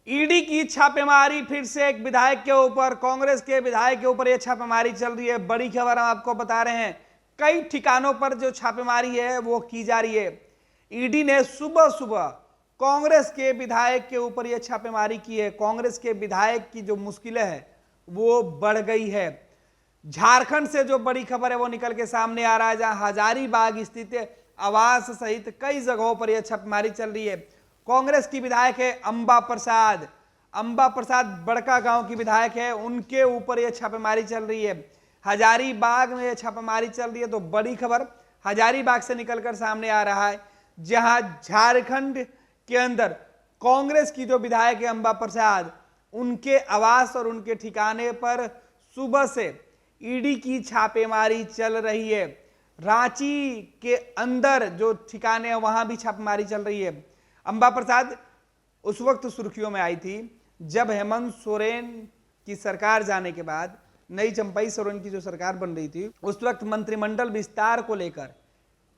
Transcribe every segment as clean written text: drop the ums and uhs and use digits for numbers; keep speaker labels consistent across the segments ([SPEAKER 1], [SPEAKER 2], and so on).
[SPEAKER 1] ED की छापेमारी, फिर से एक विधायक के ऊपर, कांग्रेस के विधायक के ऊपर यह छापेमारी चल रही है। बड़ी खबर हम आपको बता रहे हैं, कई ठिकानों पर जो छापेमारी है वो की जा रही है। ईडी ने सुबह सुबह कांग्रेस के विधायक के ऊपर यह छापेमारी की है। कांग्रेस के विधायक की जो मुश्किलें है वो बढ़ गई है। झारखंड से जो बड़ी खबर है वो निकल के सामने आ रहा है, जहां हजारीबाग स्थित आवास सहित कई जगहों पर यह छापेमारी चल रही है। कांग्रेस की विधायक है अंबा प्रसाद बड़का गांव की विधायक है, उनके ऊपर यह छापेमारी चल रही है। हजारीबाग में यह छापेमारी चल रही है। तो बड़ी खबर हजारीबाग से निकलकर सामने आ रहा है, जहां झारखंड के अंदर कांग्रेस की जो विधायक है अंबा प्रसाद, उनके आवास और उनके ठिकाने पर सुबह से ईडी की छापेमारी चल रही है। रांची के अंदर जो ठिकाने हैं वहां भी छापेमारी चल रही है। अंबा प्रसाद उस वक्त सुर्खियों में आई थी जब हेमंत सोरेन की सरकार जाने के बाद नई चंपई सोरेन की जो सरकार बन रही थी, उस वक्त मंत्रिमंडल विस्तार को लेकर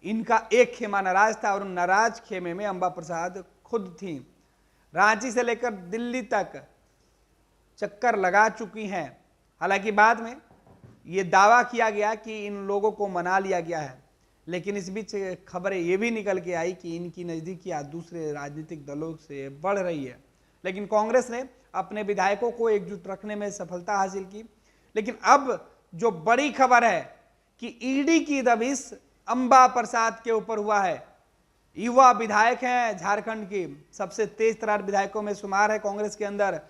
[SPEAKER 1] इनका एक खेमा नाराज था और नाराज खेमे में अंबा प्रसाद खुद थी। रांची से लेकर दिल्ली तक चक्कर लगा चुकी हैं। हालांकि बाद में यह दावा किया गया कि इन लोगों को मना लिया गया है, लेकिन इस बीच खबरें ये भी निकल के आई कि इनकी नजदीकियां दूसरे राजनीतिक दलों से बढ़ रही है। लेकिन कांग्रेस ने अपने विधायकों को एकजुट रखने में सफलता हासिल की। लेकिन अब जो बड़ी खबर है कि ईडी की दबिश अंबा प्रसाद के ऊपर हुआ है। युवा विधायक हैं, झारखंड की सबसे तेज तर्रार विधायकों में शुमार है कांग्रेस के अंदर।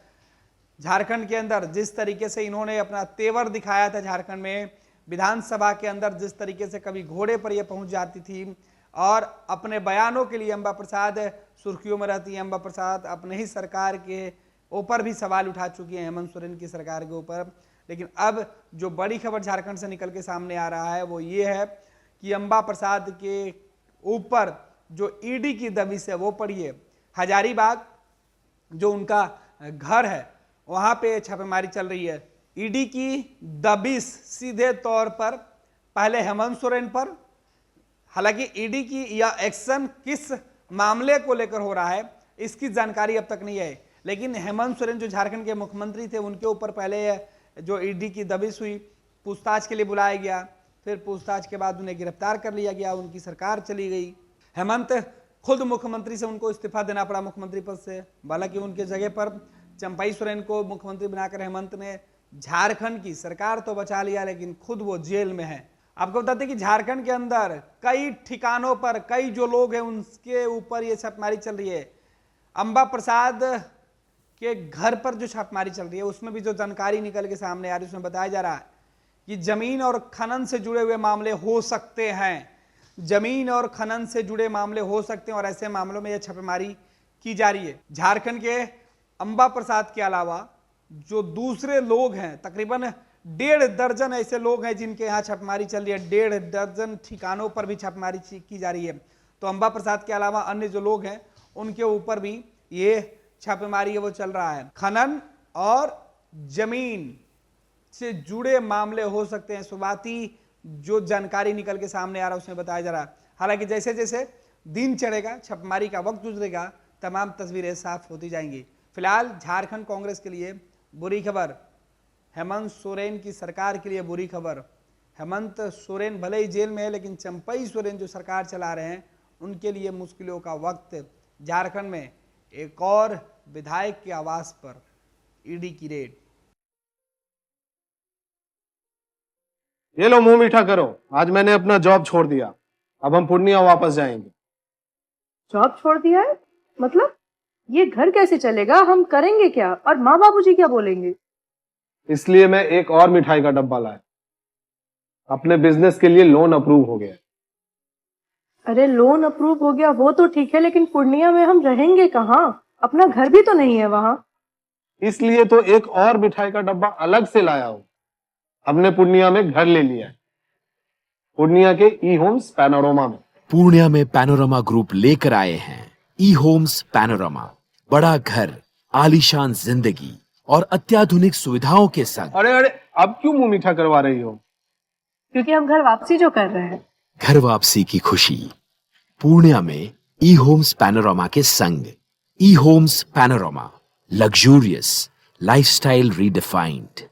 [SPEAKER 1] झारखंड के अंदर जिस तरीके से इन्होंने अपना तेवर दिखाया था, झारखंड में विधानसभा के अंदर जिस तरीके से कभी घोड़े पर यह पहुंच जाती थी और अपने बयानों के लिए अंबा प्रसाद सुर्खियों में रहती है। अंबा प्रसाद अपने ही सरकार के ऊपर भी सवाल उठा चुकी है, हेमंत सोरेन की सरकार के ऊपर। लेकिन अब जो बड़ी खबर झारखंड से निकल के सामने आ रहा है वो ये है कि अंबा प्रसाद के ऊपर जो ईडी की दबिश है वो पड़ी है। हजारीबाग जो उनका घर है वहां पे छापेमारी चल रही है। ईडी की दबिश सीधे तौर पर पहले हेमंत सोरेन पर, हालांकि ईडी की यह एक्शन किस मामले को लेकर हो रहा है इसकी जानकारी अब तक नहीं है। लेकिन हेमंत सोरेन जो झारखंड के मुख्यमंत्री थे उनके ऊपर पहले जो ईडी की दबिश हुई, पूछताछ के लिए बुलाया गया, फिर पूछताछ के बाद उन्हें गिरफ्तार कर लिया गया, उनकी सरकार चली गई। हेमंत खुद मुख्यमंत्री से उनको इस्तीफा देना पड़ा मुख्यमंत्री पद से। हालांकि उनके जगह पर चंपई सोरेन को मुख्यमंत्री बनाकर हेमंत ने झारखंड की सरकार तो बचा लिया, लेकिन खुद वो जेल में है। आपको बताते हैं कि झारखंड के अंदर कई ठिकानों पर कई जो लोग हैं उनके ऊपर ये छापेमारी चल रही है। अंबा प्रसाद के घर पर जो छापेमारी चल रही है उसमें भी जो जानकारी निकल के सामने आ रही है उसमें बताया जा रहा है कि जमीन और खनन से जुड़े हुए मामले हो सकते हैं। जमीन और खनन से जुड़े मामले हो सकते हैं और ऐसे मामलों में यह छापेमारी की जा रही है। झारखंड के अंबा प्रसाद के अलावा जो दूसरे लोग हैं, तकरीबन 1.5 दर्जन ऐसे लोग हैं जिनके यहाँ छापेमारी चल रही है। 1.5 दर्जन ठिकानों पर भी छापेमारी की जा रही है। तो अंबा प्रसाद के अलावा अन्य जो लोग हैं उनके ऊपर भी ये छापेमारी है वो चल रहा है। खनन और जमीन से जुड़े मामले हो सकते हैं, शुरुआती जो जानकारी निकल के सामने आ रहा है उसमें बताया जा रहा है। हालांकि जैसे जैसे दिन चढ़ेगा, छापेमारी का वक्त गुजरेगा, तमाम तस्वीरें साफ होती जाएंगी। फिलहाल झारखंड कांग्रेस के लिए बुरी खबर, हेमंत सोरेन की सरकार के लिए बुरी खबर। हेमंत सोरेन भले ही जेल में है, लेकिन चंपई सोरेन जो सरकार चला रहे हैं उनके लिए मुश्किलों का वक्त। झारखंड में एक और विधायक के आवास पर ईडी की रेड।
[SPEAKER 2] ये लो मुंह मीठा करो, आज मैंने अपना जॉब छोड़ दिया, अब हम पूर्णिया वापस जाएंगे।
[SPEAKER 3] जॉब छोड़ दिया है? मतलब ये घर कैसे चलेगा? हम करेंगे क्या? और माँ बाबूजी क्या बोलेंगे?
[SPEAKER 2] इसलिए मैं एक और मिठाई का डब्बा लाया। अपने बिजनेस के लिए लोन अप्रूव हो गया।
[SPEAKER 3] अरे लोन अप्रूव हो गया वो तो ठीक है, लेकिन पूर्णिया में हम रहेंगे कहाँ? अपना घर भी तो नहीं है वहां।
[SPEAKER 2] इसलिए तो एक और मिठाई का डब्बा अलग से लाया हूं। हमने पूर्णिया में घर ले लिया है, पूर्णिया के ई होम्स पैनोरमा में।
[SPEAKER 4] पूर्णिया में पैनोरमा ग्रुप लेकर आए हैं ई होम्स पैनोरमा। बड़ा घर, आलीशान जिंदगी और अत्याधुनिक सुविधाओं के संग।
[SPEAKER 2] अरे अरे, अब क्यों मुंह मीठा करवा रही हो?
[SPEAKER 3] क्योंकि हम घर वापसी जो कर रहे हैं।
[SPEAKER 4] घर वापसी की खुशी पूर्णिया में ई होम्स पैनोरमा के संग। E homes panorama, Luxurious, lifestyle redefined.